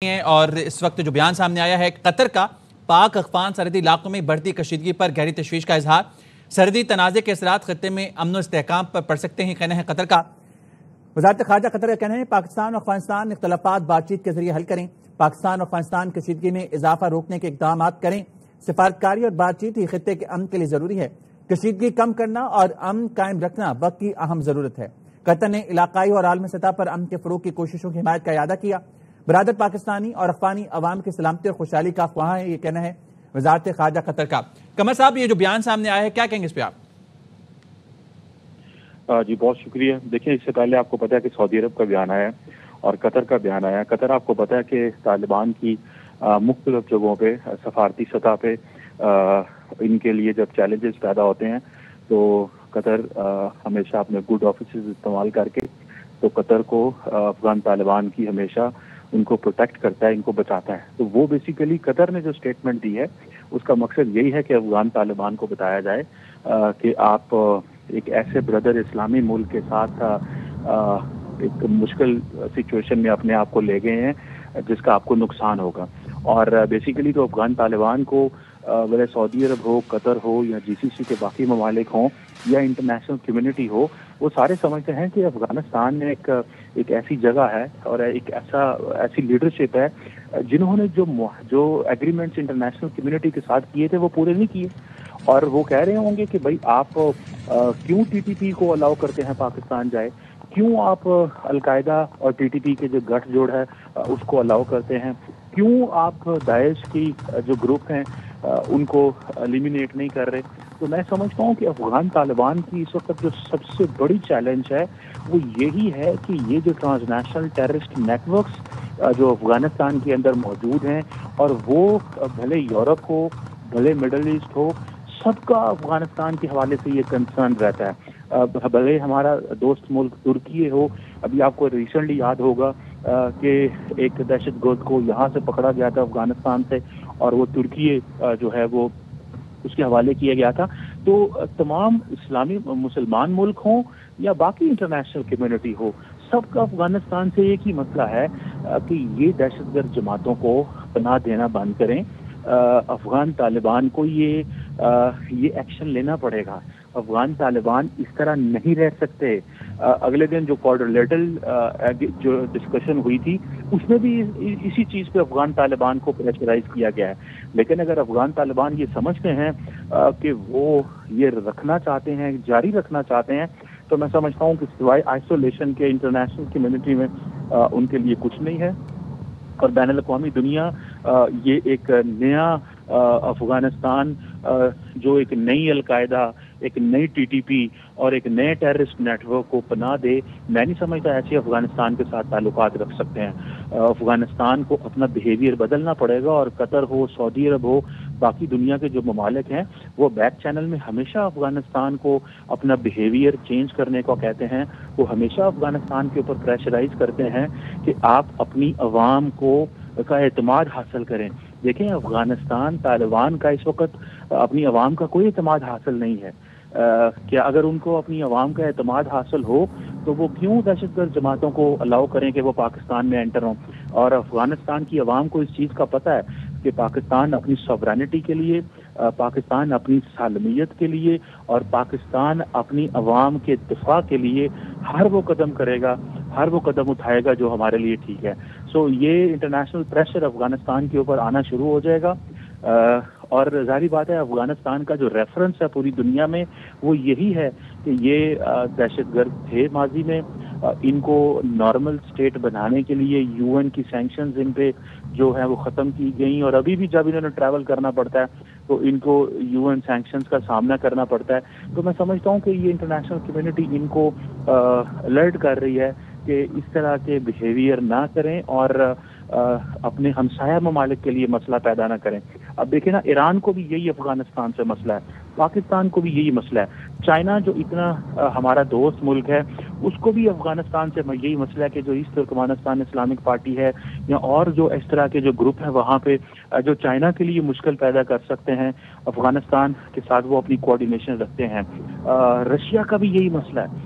ہیں اور اس وقت جو بیان سامنے آیا ہے قطر کا پاک افغان سرحدی علاقوں میں بڑھتی کشیدگی پر گہری تشویش کا اظہار۔ سرحدی تنازع کے اثرات خطے میں امن و استحکام پر پڑ سکتے ہیں، کہنا ہے قطر کا۔ وزارت خارجہ قطر کا کہنا ہے پاکستان اور افغانستان اختلافات بات چیت کے ذریعے حل کریں، پاکستان اور افغانستان کشیدگی میں اضافہ روکنے کے اقدامات کریں، سفارتکاری اور بات چیت ہی خطے کے امن کے لیے ضروری ہے، کشیدگی کم کرنا اور امن قائم رکھنا وقت کی اہم ضرورت ہے۔ قطر نے علاقائی اور عالمی سطح پر امن کے فروغ کی کوششوں کی حمایت کا اعادہ کیا۔ برادر پاکستانی اور افغانی عوام کی سلامتی اور خوشحالی کا خواہاں ہے، یہ کہنا ہے وزارت خارجہ قطر کا۔ قمر صاحب، یہ جو بیان سامنے آیا ہے کیا کہیں گے اس پہ آپ؟ جی بہت شکریہ۔ دیکھیں، اس سے پہلے آپ کو پتا ہے کہ سعودی عرب کا بیان آیا اور قطر کا بیان آیا۔ قطر آپ کو پتا ہے کہ طالبان کی مختلف جگہوں پہ سفارتی سطح پہ ان کے لیے جب چیلنجز پیدا ہوتے ہیں تو قطر ہمیشہ اپنے گڈ آفیسز استعمال کر کے تو قطر کو افغان طالبان کی ہمیشہ ان کو پروٹیکٹ کرتا ہے، ان کو بچاتا ہے۔ تو وہ بیسیکلی قطر نے جو اسٹیٹمنٹ دی ہے اس کا مقصد یہی ہے کہ افغان طالبان کو بتایا جائے کہ آپ ایک ایسے بردر اسلامی ملک کے ساتھ ایک مشکل سچویشن میں اپنے آپ کو لے گئے ہیں جس کا آپ کو نقصان ہوگا۔ اور بیسیکلی تو افغان طالبان کو ویسے سعودی عرب ہو، قطر ہو یا جی سی سی کے باقی ممالک ہوں یا انٹرنیشنل کمیونٹی ہو، وہ سارے سمجھتے ہیں کہ افغانستان میں ایک ایسی جگہ ہے اور ایک ایسی لیڈرشپ ہے جنہوں نے جو ایگریمنٹس انٹرنیشنل کمیونٹی کے ساتھ کیے تھے وہ پورے نہیں کیے، اور وہ کہہ رہے ہوں گے کہ بھائی آپ کیوں ٹی ٹی پی کو الاؤ کرتے ہیں پاکستان جائے، کیوں آپ القاعدہ اور ٹی ٹی پی کے جو گٹھ جوڑ ہے اس کو الاؤ کرتے ہیں، کیوں آپ داعش کی جو گروپ ہیں ان کو ایلیمینیٹ نہیں کر رہے۔ تو میں سمجھتا ہوں کہ افغان طالبان کی اس وقت جو سب سے بڑی چیلنج ہے وہ یہی ہے کہ یہ جو transnational terrorist networks جو افغانستان کے اندر موجود ہیں، اور وہ بھلے یورپ ہو بھلے مڈل ایسٹ ہو، سب کا افغانستان کے حوالے سے یہ کنسرن رہتا ہے۔ بھلے ہمارا دوست ملک ترکی ہو، ابھی آپ کو ریسنٹلی یاد ہوگا کہ ایک دہشت گرد کو یہاں سے پکڑا گیا تھا افغانستان سے اور وہ ترکی جو ہے وہ اس کے حوالے کیا گیا تھا۔ تو تمام اسلامی مسلمان ملک ہوں یا باقی انٹرنیشنل کمیونٹی ہو، سب کا افغانستان سے ایک ہی مسئلہ ہے کہ یہ دہشت گرد جماعتوں کو پناہ دینا بند کریں۔ افغان طالبان کو یہ ایکشن لینا پڑے گا۔ افغان طالبان اس طرح نہیں رہ سکتے۔ اگلے دن جو کوارڈرلیٹرل جو ڈسکشن ہوئی تھی اس میں بھی اسی چیز پہ افغان طالبان کو پریشرائز کیا گیا ہے، لیکن اگر افغان طالبان یہ سمجھتے ہیں کہ وہ یہ رکھنا چاہتے ہیں، جاری رکھنا چاہتے ہیں، تو میں سمجھتا ہوں کہ سوائے آئسولیشن کے انٹرنیشنل کمیونٹی میں ان کے لیے کچھ نہیں ہے، اور بین الاقوامی دنیا یہ ایک نیا افغانستان جو ایک نئی القاعدہ، ایک نئی ٹی ٹی پی اور ایک نئے ٹیررسٹ نیٹ ورک کو پناہ دے، میں نہیں سمجھتا ایسے افغانستان کے ساتھ تعلقات رکھ سکتے ہیں۔ افغانستان کو اپنا بیہیویئر بدلنا پڑے گا، اور قطر ہو، سعودی عرب ہو، باقی دنیا کے جو ممالک ہیں وہ بیک چینل میں ہمیشہ افغانستان کو اپنا بیہیویئر چینج کرنے کو کہتے ہیں، وہ ہمیشہ افغانستان کے اوپر پریشرائز کرتے ہیں کہ آپ اپنی عوام کا اعتماد حاصل کریں۔ دیکھیں، افغانستان طالبان کا اس وقت اپنی عوام کا کوئی اعتماد حاصل نہیں ہے۔ کیا اگر ان کو اپنی عوام کا اعتماد حاصل ہو تو وہ کیوں دہشت گرد جماعتوں کو الاؤ کریں کہ وہ پاکستان میں انٹر ہوں؟ اور افغانستان کی عوام کو اس چیز کا پتہ ہے کہ پاکستان اپنی سوورینٹی کے لیے، پاکستان اپنی سالمیت کے لیے اور پاکستان اپنی عوام کے دفاع کے لیے ہر وہ قدم کرے گا، ہر وہ قدم اٹھائے گا جو ہمارے لیے ٹھیک ہے۔ سو یہ انٹرنیشنل پریشر افغانستان کے اوپر آنا شروع ہو جائے گا، اور ظاہری بات ہے افغانستان کا جو ریفرنس ہے پوری دنیا میں وہ یہی ہے کہ یہ دہشت گرد تھے ماضی میں، ان کو نارمل سٹیٹ بنانے کے لیے یو این کی سینکشنز ان پہ جو ہے وہ ختم کی گئیں، اور ابھی بھی جب انہوں نے ٹریول کرنا پڑتا ہے تو ان کو یو این سینکشنز کا سامنا کرنا پڑتا ہے۔ تو میں سمجھتا ہوں کہ یہ انٹرنیشنل کمیونٹی ان کو الرٹ کر رہی ہے کہ اس طرح کے بیہیویئر نہ کریں اور اپنے ہمسایہ ممالک کے لیے مسئلہ پیدا نہ کریں۔ اب دیکھیں نا، ایران کو بھی یہی افغانستان سے مسئلہ ہے، پاکستان کو بھی یہی مسئلہ ہے، چائنا جو اتنا ہمارا دوست ملک ہے اس کو بھی افغانستان سے یہی مسئلہ ہے کہ جو ایسٹ ترکمانستان اسلامک پارٹی ہے یا اور جو اس طرح کے جو گروپ ہیں وہاں پہ جو چائنا کے لیے مشکل پیدا کر سکتے ہیں، افغانستان کے ساتھ وہ اپنی کوآرڈینیشن رکھتے ہیں۔ رشیا کا بھی یہی مسئلہ ہے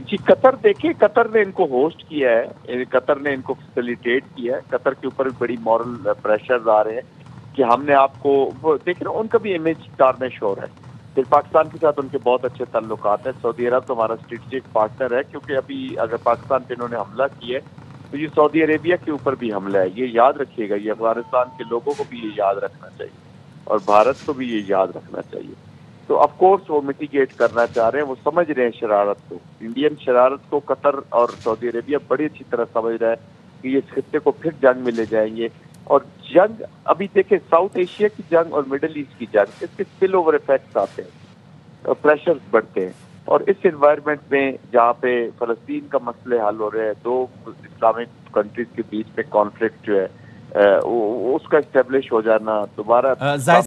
جی قطر دیکھیں، قطر نے ان کو ہوسٹ کیا ہے، قطر نے ان کو فیسیلیٹیٹ کیا ہے، قطر کے اوپر بڑی مورل پریشرز آ رہے ہیں کہ ہم نے آپ کو وہ دیکھیں ان کا بھی امیج ٹارنش ہو رہا ہے. پھر پاکستان کے ساتھ ان کے بہت اچھے تعلقات ہیں. سعودی عرب تو ہمارا اسٹریٹجک پارٹنر ہے، کیونکہ ابھی اگر پاکستان پہ انہوں نے حملہ کیا ہے تو یہ سعودی عربیہ کے اوپر بھی حملہ ہے. یہ یاد رکھیے گا، یہ افغانستان کے لوگوں کو بھی یہ یاد رکھنا چاہیے اور بھارت کو بھی یہ یاد رکھنا چاہیے. تو آف کورس وہ میٹیگیٹ کرنا چاہ رہے ہیں، وہ سمجھ رہے ہیں شرارت کو، انڈین شرارت کو. قطر اور سعودی عربیہ بڑی اچھی طرح سمجھ رہا ہے کہ یہ اس خطے کو پھر جنگ میں لے جائیں گے. اور جنگ ابھی دیکھیں ساؤتھ ایشیا کی جنگ اور مڈل ایسٹ کی جنگ، اس کے سپل اوور ایفیکٹس آتے ہیں، پریشرز بڑھتے ہیں. اور اس انوائرمنٹ میں جہاں پہ فلسطین کا مسئلے حل ہو رہے ہیں، دو اسلامک کنٹریز کے بیچ میں کانفلکٹ جو ہے اس کا اسٹیبلش ہو جانا دوبارہ